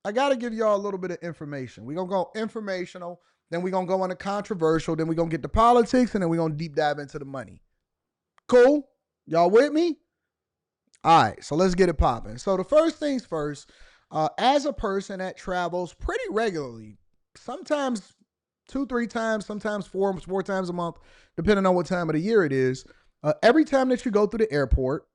I got to give y'all a little bit of information. We're going to go informational, then we're going to go on to controversial, then we're going to get to politics, and then we're going to deep dive into the money. Cool? Y'all with me? All right, so let's get it popping. So the first things first, as a person that travels pretty regularly, sometimes 2, 3 times, sometimes four times a month, depending on what time of the year it is. Every time that you go through the airport,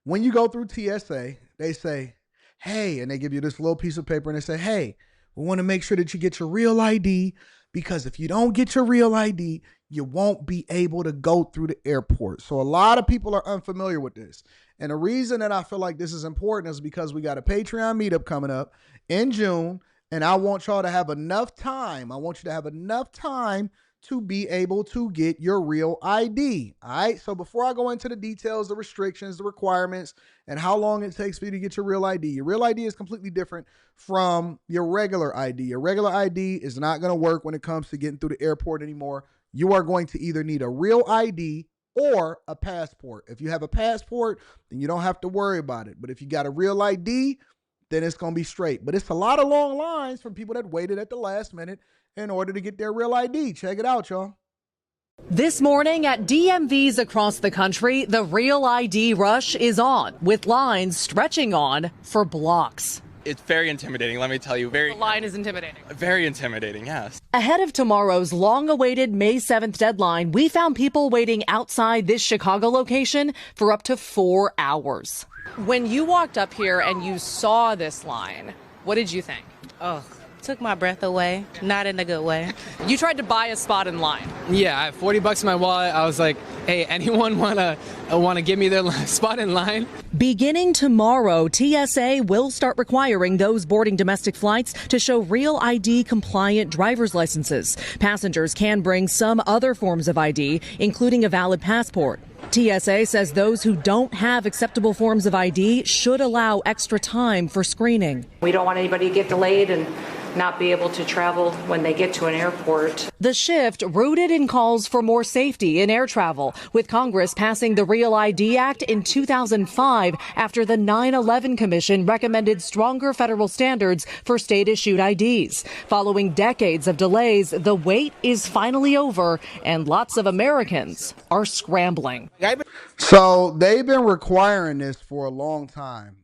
when you go through TSA, they say, hey, and they give you this little piece of paper and they say, hey, we want to make sure that you get your real ID because if you don't get your real ID, you won't be able to go through the airport. So a lot of people are unfamiliar with this. And the reason that I feel like this is important is because we got a Patreon meetup coming up in June, and I want y'all to have enough time. I want you to have enough time to be able to get your real ID. All right. So before I go into the details, the restrictions, the requirements, and how long it takes for you to get your real ID is completely different from your regular ID. Your regular ID is not going to work when it comes to getting through the airport anymore. You are going to either need a real ID or a passport. If you have a passport, then you don't have to worry about it. But if you got a real ID, then it's going to be straight. But it's a lot of long lines from people that waited at the last minute in order to get their real ID. Check it out, y'all. This morning at DMVs across the country, the Real ID rush is on, with lines stretching on for blocks. It's very intimidating, let me tell you. The line is intimidating. Very intimidating, yes. Ahead of tomorrow's long-awaited May 7th deadline, we found people waiting outside this Chicago location for up to 4 hours. When you walked up here and you saw this line, what did you think? Oh, took my breath away. Not in a good way. You tried to buy a spot in line. Yeah, I had $40 in my wallet. I was like, hey, anyone wanna give me their spot in line? Beginning tomorrow, TSA will start requiring those boarding domestic flights to show real ID compliant driver's licenses. Passengers can bring some other forms of ID, including a valid passport. TSA says those who don't have acceptable forms of ID should allow extra time for screening. We don't want anybody to get delayed and not be able to travel when they get to an airport. The shift rooted in calls for more safety in air travel, with Congress passing the Real ID Act in 2005 after the 9/11 Commission recommended stronger federal standards for state-issued IDs. Following decades of delays, the wait is finally over, and lots of Americans are scrambling. So they've been requiring this for a long time.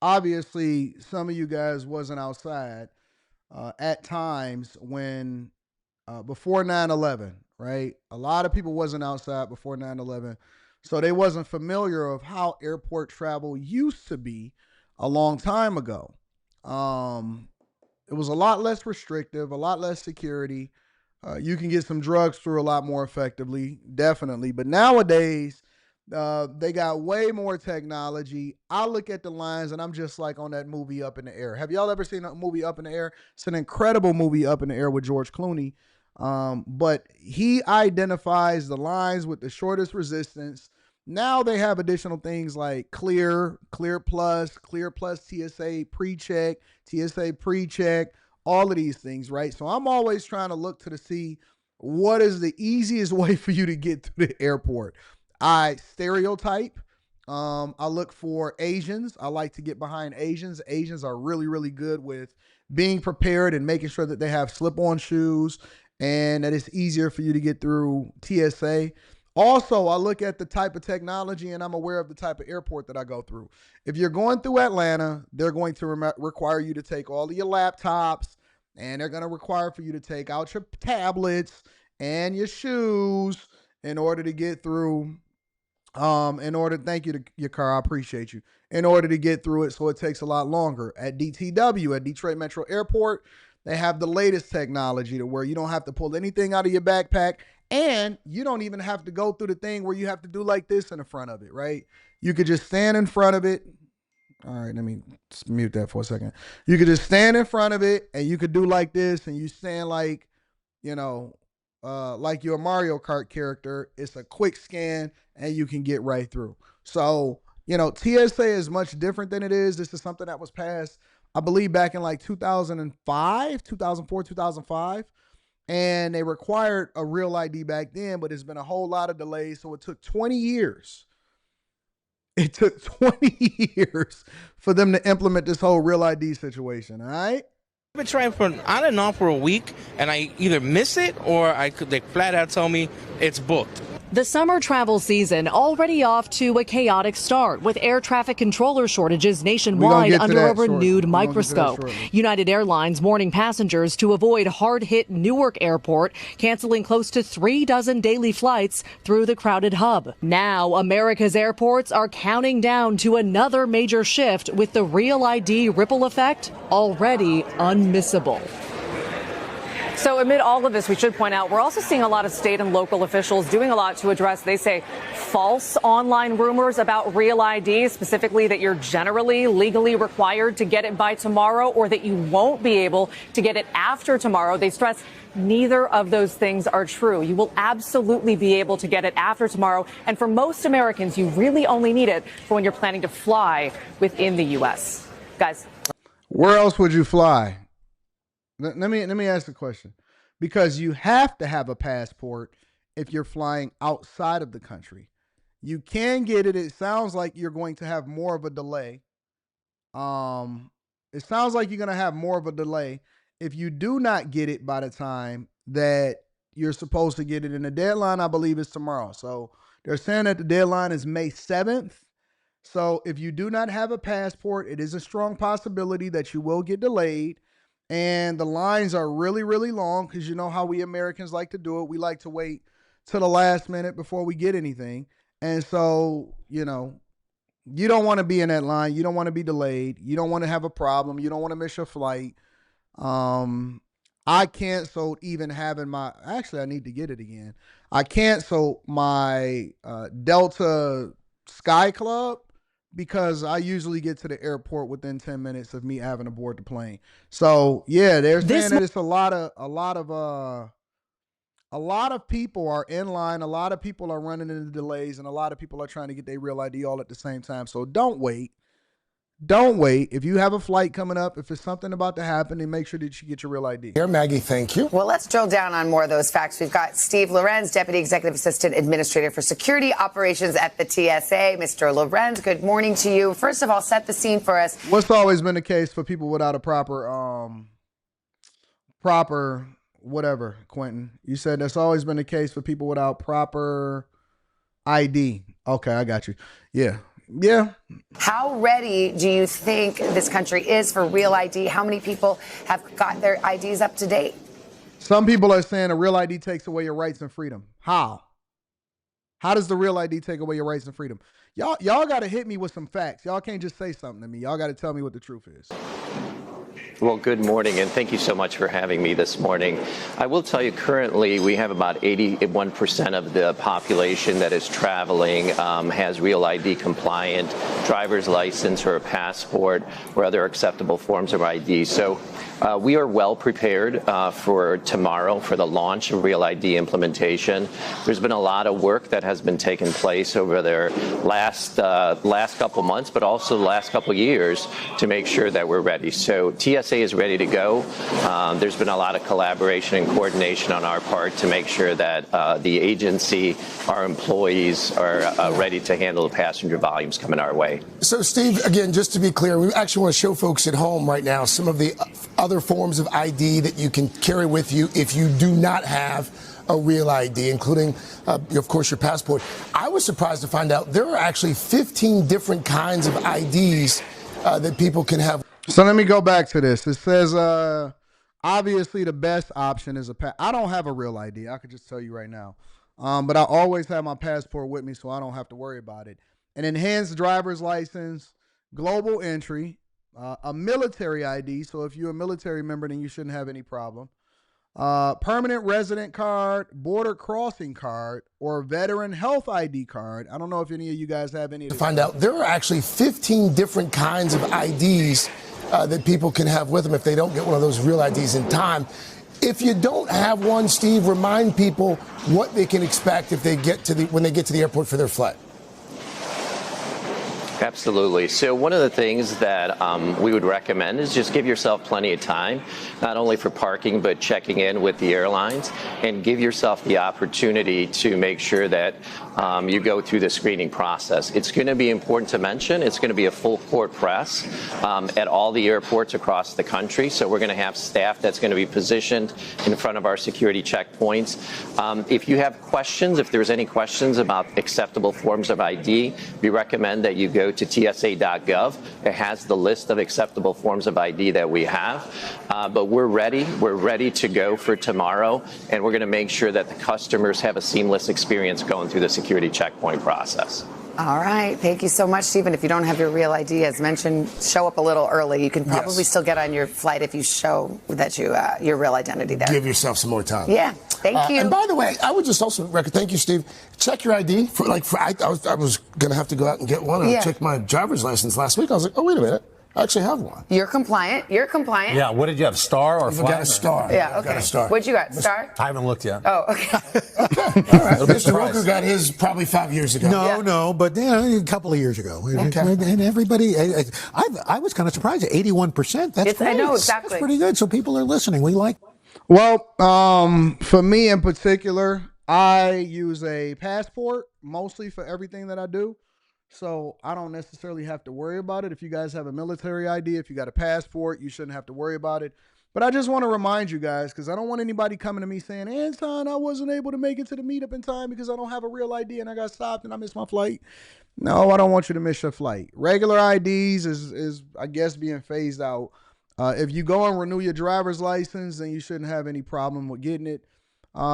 Obviously, some of you guys wasn't outside at times when before 9/11, right? A lot of people wasn't outside before 9/11, so they wasn't familiar of how airport travel used to be a long time ago. It was a lot less restrictive, a lot less security. You can get some drugs through a lot more effectively, definitely. But nowadays, they got way more technology. I look at the lines and I'm just like on that movie Up in the Air. Have y'all ever seen a movie Up in the Air? It's an incredible movie, Up in the Air, with George Clooney. But he identifies the lines with the shortest resistance. Now they have additional things like Clear Plus, TSA pre-check, all of these things, right? So I'm always trying to look to see what is the easiest way for you to get to the airport. I stereotype. I look for Asians. I like to get behind Asians. Asians are really, really good with being prepared and making sure that they have slip-on shoes and that it's easier for you to get through TSA. Also, I look at the type of technology and I'm aware of the type of airport that I go through. If you're going through Atlanta, they're going to require you to take all of your laptops, and they're going to require for you to take out your tablets and your shoes in order to get through. Thank you to your car. I appreciate you. In order to get through it, so it takes a lot longer. At DTW, at Detroit Metro Airport, they have the latest technology to where you don't have to pull anything out of your backpack, and you don't even have to go through the thing where you have to do like this in the front of it, right? You could just stand in front of it. All right, let me just mute that for a second. You could just stand in front of it and you could do like this, and you stand like, like you're a Mario Kart character. It's a quick scan and you can get right through. So, TSA is much different than it is. This is something that was passed, I believe, back in like 2005, 2004, 2005. And they required a real ID back then, but it's been a whole lot of delays. So it took 20 years. It took 20 years for them to implement this whole real ID situation, all right? I've been trying for on and off for a week, and I either miss it or they flat out tell me it's booked. The summer travel season already off to a chaotic start with air traffic controller shortages nationwide under a renewed microscope. United Airlines warning passengers to avoid hard-hit Newark Airport, canceling close to 36 daily flights through the crowded hub. Now, America's airports are counting down to another major shift with the Real ID ripple effect already unmissable. So amid all of this, we should point out, we're also seeing a lot of state and local officials doing a lot to address, they say, false online rumors about Real ID, specifically that you're generally legally required to get it by tomorrow or that you won't be able to get it after tomorrow. They stress neither of those things are true. You will absolutely be able to get it after tomorrow. And for most Americans, you really only need it for when you're planning to fly within the U.S. Guys. Where else would you fly? Let me ask the question. Because you have to have a passport if you're flying outside of the country. You can get it. It sounds like you're going to have more of a delay. It sounds like you're going to have more of a delay if you do not get it by the time that you're supposed to get it. And the deadline, I believe, is tomorrow. So they're saying that the deadline is May 7th. So if you do not have a passport, it is a strong possibility that you will get delayed. And the lines are really, really long because you know how we Americans like to do it. We like to wait till the last minute before we get anything. And so, you know, you don't want to be in that line. You don't want to be delayed. You don't want to have a problem. You don't want to miss your flight. I canceled even having my, actually I need to get it again. I canceled my Delta Sky Club because I usually get to the airport within 10 minutes of me having to board the plane. So yeah, they're saying that it's a lot of people are in line. A lot of people are running into delays, and a lot of people are trying to get their Real ID all at the same time. So don't wait. Don't wait. If you have a flight coming up, if there's something about to happen, then make sure that you get your Real ID. Here, Maggie, thank you. Well, let's drill down on more of those facts. We've got Steve Lorenz, Deputy Executive Assistant Administrator for Security Operations at the TSA. Mr. Lorenz, good morning to you. First of all, set the scene for us. What's always been the case for people without a proper whatever, Quentin? You said that's always been the case for people without proper ID. Okay, I got you. Yeah. Yeah. How ready do you think this country is for Real ID? How many people have got their IDs up to date? Some people are saying a Real ID takes away your rights and freedom. How? How does the Real ID take away your rights and freedom? Y'all got to hit me with some facts. Y'all can't just say something to me. Y'all got to tell me what the truth is. Well, good morning, and thank you so much for having me this morning. I will tell you, currently, we have about 81% of the population that is traveling has Real ID compliant driver's license or a passport or other acceptable forms of ID. So we are well prepared for tomorrow for the launch of Real ID implementation. There's been a lot of work that has been taking place over the last couple months, but also the last couple years to make sure that we're ready. So TSA is ready to go. There's been a lot of collaboration and coordination on our part to make sure that the agency, our employees are ready to handle the passenger volumes coming our way. So, Steve, again, just to be clear, we actually want to show folks at home right now some of the other forms of ID that you can carry with you if you do not have a Real ID, including, of course, your passport. I was surprised to find out there are actually 15 different kinds of IDs that people can have. So let me go back to this. It says, obviously, the best option is I don't have a Real ID. I could just tell you right now. But I always have my passport with me, so I don't have to worry about it. An enhanced driver's license, global entry, a military ID. So if you're a military member, then you shouldn't have any problem. Permanent resident card, border crossing card, or veteran health ID card. I don't know if any of you guys have any. To find out, there are actually 15 different kinds of IDs that people can have with them if they don't get one of those Real IDs in time. If you don't have one, Steve, remind people what they can expect if they get to when they get to the airport for their flight. Absolutely. So one of the things that we would recommend is just give yourself plenty of time, not only for parking, but checking in with the airlines, and give yourself the opportunity to make sure that you go through the screening process. It's going to be important to mention, it's going to be a full court press at all the airports across the country. So we're going to have staff that's going to be positioned in front of our security checkpoints. If you have questions, if there's any questions about acceptable forms of ID, we recommend that you go to tsa.gov. It has the list of acceptable forms of ID that we have. But we're ready. We're ready to go for tomorrow, and we're going to make sure that the customers have a seamless experience going through the security checkpoint process. All right. Thank you so much, Stephen. If you don't have your real ID, as mentioned, show up a little early. You can probably still get on your flight if you show that you your real identity there. Give yourself some more time. Yeah. Thank you. And by the way, I would just also recommend, thank you, Steve. Check your ID. I was going to have to go out and get one. I checked my driver's license last week. I was like, oh, wait a minute. I actually have one. You're compliant. You're compliant. Yeah. What did you have? Star or I flag? got a star. Yeah. Okay. I got a star. What'd you got? Star? I haven't looked yet. Oh, okay. All right. Mr. Roker got his probably 5 years ago. No, but a couple of years ago. Okay. And everybody, I was kind of surprised at 81%. That's great. I know, exactly. That's pretty good. So people are listening. We like. Well, for me in particular, I use a passport mostly for everything that I do. So I don't necessarily have to worry about it. If you guys have a military ID, if you got a passport, you shouldn't have to worry about it. But I just want to remind you guys, because I don't want anybody coming to me saying, Anton, I wasn't able to make it to the meetup in time because I don't have a real ID and I got stopped and I missed my flight. No, I don't want you to miss your flight. Regular IDs is I guess, being phased out. If you go and renew your driver's license, then you shouldn't have any problem with getting it.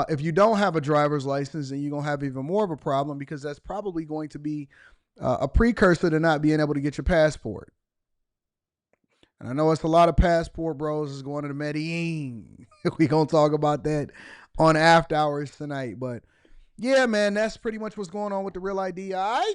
If you don't have a driver's license, then you're going to have even more of a problem, because that's probably going to be a precursor to not being able to get your passport. And I know it's a lot of passport bros is going to the Medellin. We're going to talk about that on After Hours tonight. But yeah, man, that's pretty much what's going on with the Real ID. All right.